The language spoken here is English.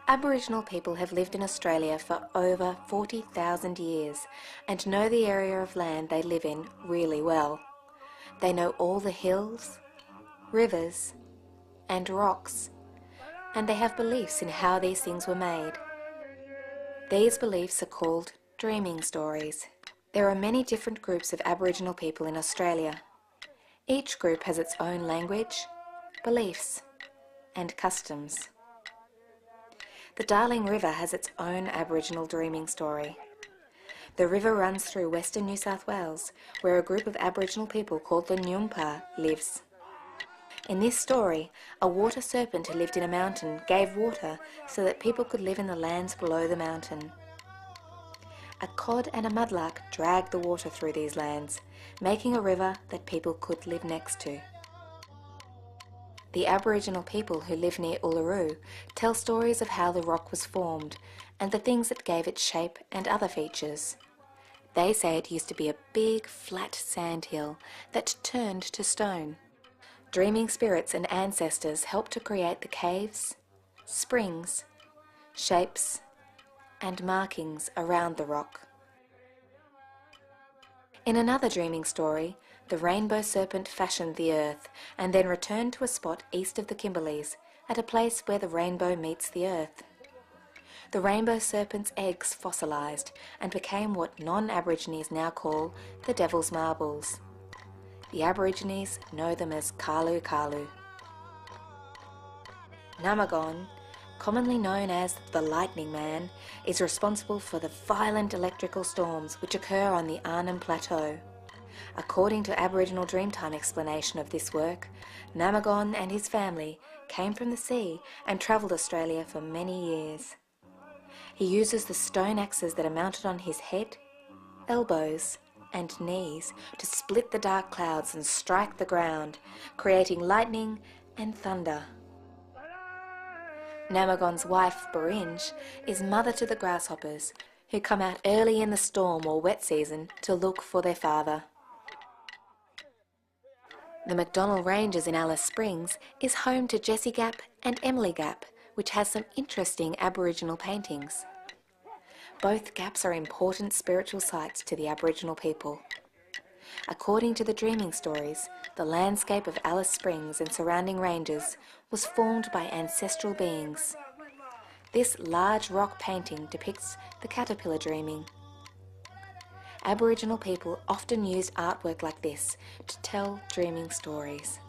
Aboriginal people have lived in Australia for over 40,000 years and know the area of land they live in really well. They know all the hills, rivers and rocks, and they have beliefs in how these things were made. These beliefs are called dreaming stories. There are many different groups of Aboriginal people in Australia. Each group has its own language, beliefs and customs. The Darling River has its own Aboriginal dreaming story. The river runs through western New South Wales, where a group of Aboriginal people called the Nyumpa lives. In this story, a water serpent who lived in a mountain gave water so that people could live in the lands below the mountain. A cod and a mudlark dragged the water through these lands, making a river that people could live next to. The Aboriginal people who live near Uluru tell stories of how the rock was formed and the things that gave it shape and other features. They say it used to be a big, flat sandhill that turned to stone. Dreaming spirits and ancestors helped to create the caves, springs, shapes, and markings around the rock. In another dreaming story, the rainbow serpent fashioned the earth and then returned to a spot east of the Kimberleys, at a place where the rainbow meets the earth. The rainbow serpent's eggs fossilised and became what non-Aborigines now call the Devil's Marbles. The Aborigines know them as Kalu Kalu. Namagon, commonly known as the Lightning Man, is responsible for the violent electrical storms which occur on the Arnhem Plateau. According to Aboriginal Dreamtime explanation of this work, Namagon and his family came from the sea and travelled Australia for many years. He uses the stone axes that are mounted on his head, elbows and knees to split the dark clouds and strike the ground, creating lightning and thunder. Namagon's wife, Barinj, is mother to the grasshoppers, who come out early in the storm or wet season to look for their father. The McDonnell Ranges in Alice Springs is home to Jessie Gap and Emily Gap, which has some interesting Aboriginal paintings. Both gaps are important spiritual sites to the Aboriginal people. According to the dreaming stories, the landscape of Alice Springs and surrounding ranges was formed by ancestral beings. This large rock painting depicts the caterpillar dreaming. Aboriginal people often used artwork like this to tell dreaming stories.